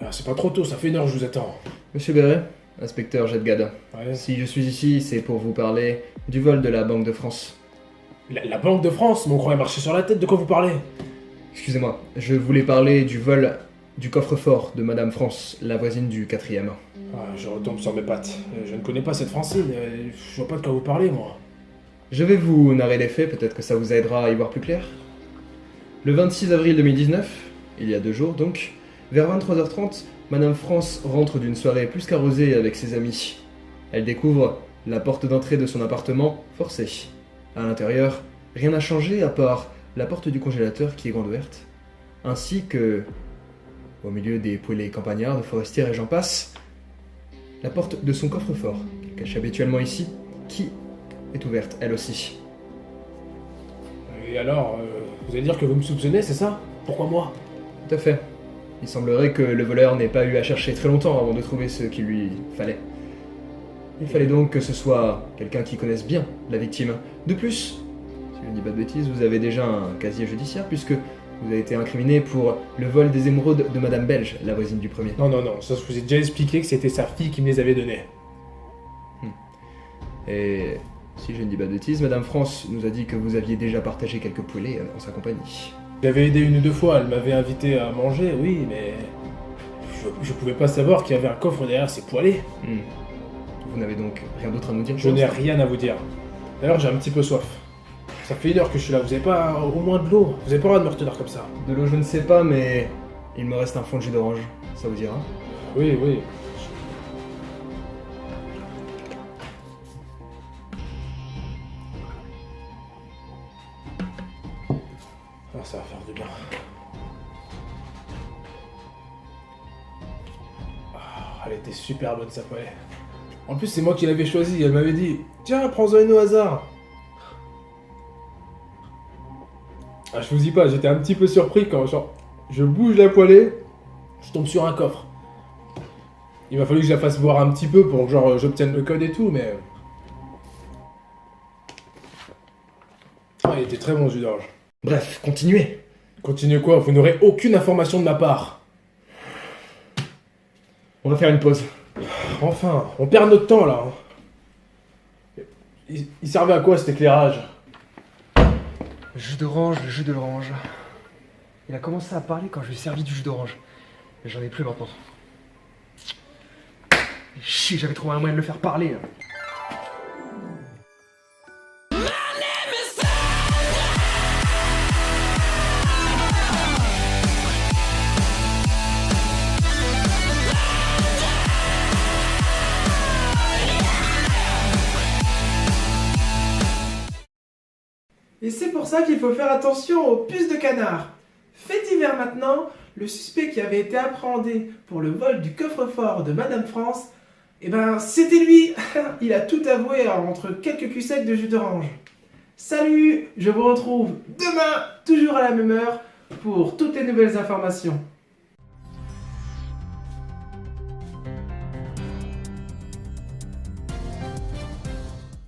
Ah, c'est pas trop tôt, ça fait 1 heure que je vous attends. Monsieur Béret, inspecteur Jedgad. Ouais. Si je suis ici, c'est pour vous parler du vol de la Banque de France. La Banque de France, mais on croyait marcher sur la tête, de quoi vous parlez? Excusez-moi, je voulais parler du vol du coffre-fort de Madame France, la voisine du 4e. Ah, je retombe sur mes pattes. Je ne connais pas cette Francine, je vois pas de quoi vous parlez, moi. Je vais vous narrer les faits, peut-être que ça vous aidera à y voir plus clair. Le 26 avril 2019, il y a 2 jours donc, vers 23h30, Madame France rentre d'une soirée plus qu'arrosée avec ses amis. Elle découvre la porte d'entrée de son appartement forcée. À l'intérieur, rien n'a changé à part la porte du congélateur qui est grande ouverte, ainsi que, au milieu des poêlées campagnardes, forestières et j'en passe, la porte de son coffre-fort, qu'elle cache habituellement ici, qui est ouverte elle aussi. Et alors, vous allez dire que vous me soupçonnez, c'est ça? Pourquoi moi? Tout à fait. Il semblerait que le voleur n'ait pas eu à chercher très longtemps avant de trouver ce qu'il lui fallait. Il fallait donc que ce soit quelqu'un qui connaisse bien la victime. De plus, si je ne dis pas de bêtises, vous avez déjà un casier judiciaire puisque vous avez été incriminé pour le vol des émeraudes de Madame Belge, la voisine du premier. Non, ça je vous ai déjà expliqué que c'était sa fille qui me les avait donnés. Et si je ne dis pas de bêtises, Madame France nous a dit que vous aviez déjà partagé quelques poêlées en sa compagnie. J'avais aidé 1 ou 2 fois, elle m'avait invité à manger, oui, mais... Je pouvais pas savoir qu'il y avait un coffre derrière ces poêlées. Vous n'avez donc rien d'autre à nous dire? Je n'ai rien à vous dire. D'ailleurs, j'ai un petit peu soif. Ça fait 1 heure que je suis là, vous avez pas au moins de l'eau? Vous avez pas le droit de me retenir comme ça? De l'eau, je ne sais pas, mais il me reste un fond de jus d'orange. Ça vous ira? Oui. Ah, ça va faire du bien. Ah, elle était super bonne sa poêlée. En plus, c'est moi qui l'avais choisie, elle m'avait dit tiens, prends-en une au hasard. Ah, je vous dis pas, j'étais un petit peu surpris quand genre, je bouge la poêlée, je tombe sur un coffre. Il m'a fallu que je la fasse boire un petit peu pour que genre j'obtienne le code et tout, mais... Ah, il était très bon ce jus d'orange. Bref, continuez. Continuez quoi? Vous n'aurez aucune information de ma part. On va faire une pause. Enfin, on perd notre temps là. Il servait à quoi cet éclairage? Le jus d'orange, le jus de l'orange. Il a commencé à parler quand je lui ai servi du jus d'orange. Mais j'en ai plus maintenant. Chier, j'avais trouvé un moyen de le faire parler. Et c'est pour ça qu'il faut faire attention aux puces de canard. Fait divers maintenant, le suspect qui avait été appréhendé pour le vol du coffre-fort de Madame France, eh ben c'était lui. Il a tout avoué entre quelques culs secs de jus d'orange. Salut, je vous retrouve demain, toujours à la même heure, pour toutes les nouvelles informations.